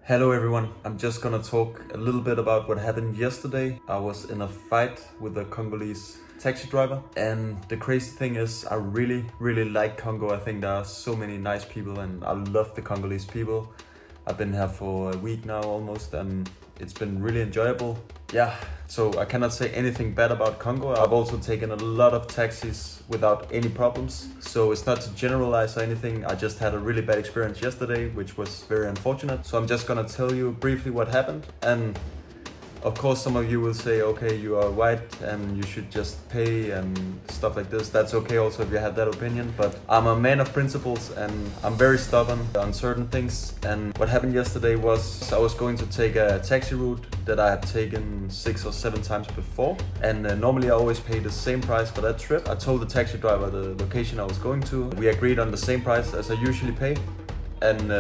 Hello everyone, I'm just gonna talk a little bit about what happened yesterday. I was in a fight with a Congolese taxi driver, and the crazy thing is I really like Congo. I think there are so many nice people and I love the Congolese people. I've been here for a week now almost and it's been really enjoyable. Yeah, so I cannot say anything bad about Congo. I've also taken a lot of taxis without any problems. So it's not to generalize or anything. I just had a really bad experience yesterday, which was very unfortunate. So I'm just gonna tell you briefly what happened. And of course, some of you will say, okay, you are white and you should just pay and stuff like this. That's okay also if you have that opinion, but I'm a man of principles and I'm very stubborn on certain things. And what happened yesterday was I was going to take a taxi route that I have taken 6 or 7 times before. And normally I always pay the same price for that trip. I told the taxi driver the location I was going to. We agreed on the same price as I usually pay. And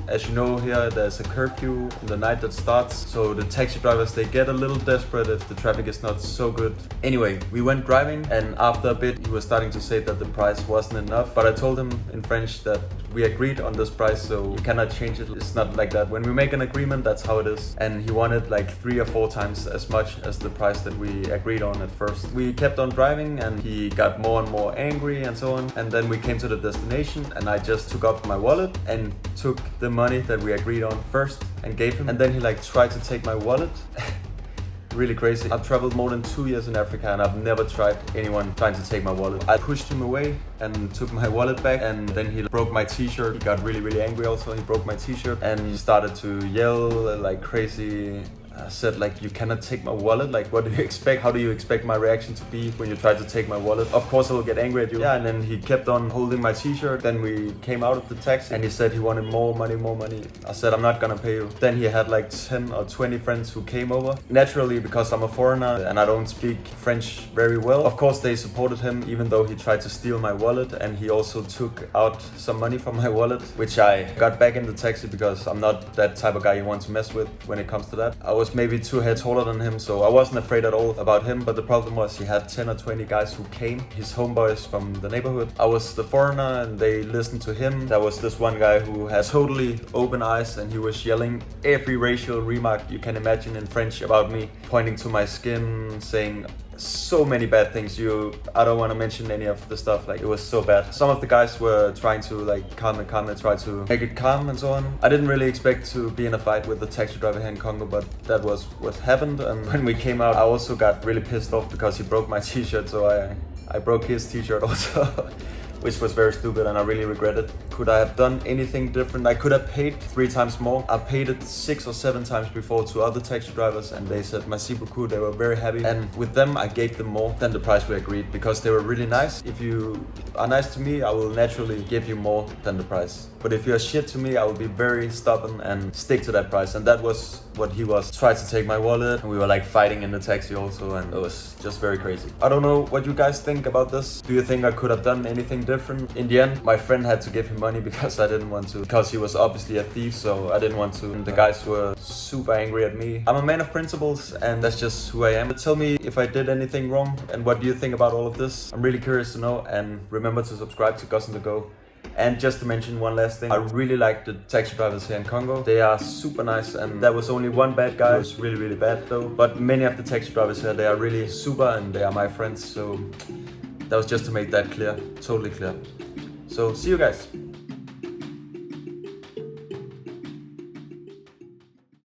as you know, here there's a curfew in the night that starts, so the taxi drivers, they get a little desperate if the traffic is not so good. Anyway, we went driving and after a bit he was starting to say that the price wasn't enough, but I told him in French that we agreed on this price, so you cannot change it. It's not like that. When we make an agreement, that's how it is. And he wanted like 3 or 4 times as much as the price that we agreed on at first. We kept on driving and he got more and more angry and so on. And then we came to the destination and I just took up my wallet and took the money that we agreed on first and gave him. And then he like tried to take my wallet. Really crazy. I've traveled more than 2 years in Africa and I've never tried anyone trying to take my wallet. I pushed him away and took my wallet back, and then he broke my t-shirt. He got really angry also. He broke my t-shirt and he started to yell like crazy. I said like, you cannot take my wallet. Like, what do you expect? How do you expect my reaction to be when you try to take my wallet? Of course I will get angry at you. Yeah, and then he kept on holding my t-shirt. Then we came out of the taxi and he said he wanted more money. I said, I'm not gonna pay you. Then he had like 10 or 20 friends who came over. Naturally, because I'm a foreigner and I don't speak French very well, of course they supported him even though he tried to steal my wallet, and he also took out some money from my wallet, which I got back in the taxi because I'm not that type of guy you want to mess with when it comes to that. I was maybe 2 heads taller than him, so I wasn't afraid at all about him, but the problem was he had 10 or 20 guys who came, his homeboys from the neighborhood. I was the foreigner and they listened to him. There was this one guy who had totally open eyes and he was yelling every racial remark you can imagine in French about me, pointing to my skin, saying so many bad things. I don't want to mention any of the stuff, like it was so bad. Some of the guys were trying to like calm and try to make it calm and so on. I didn't really expect to be in a fight with the taxi driver here in Congo, but that was what happened. And when we came out, I also got really pissed off because he broke my t-shirt, so I broke his t-shirt also. Which was very stupid and I really regret it. Could I have done anything different? I could have paid 3 times more. I paid it 6 or 7 times before to other taxi drivers and they said merci beaucoup. They were very happy, and with them I gave them more than the price we agreed because they were really nice. If you are nice to me, I will naturally give you more than the price. But if you're shit to me, I will be very stubborn and stick to that price, and that was what he was. Tried to take my wallet and we were like fighting in the taxi also, and it was just very crazy. I don't know what you guys think about this. Do you think I could have done anything different? In the end, my friend had to give him money because I didn't want to, because he was obviously a thief, so I didn't want to. And the guys were super angry at me. I'm a man of principles and that's just who I am. Tell me if I did anything wrong and what do you think about all of this? I'm really curious to know, and remember to subscribe to Gossen to Go. And just to mention one last thing, I really like the taxi drivers here in Congo. They are super nice, and there was only one bad guy. It was really bad though. But many of the taxi drivers here, they are really super and they are my friends. So that was just to make that clear, totally clear. So see you guys.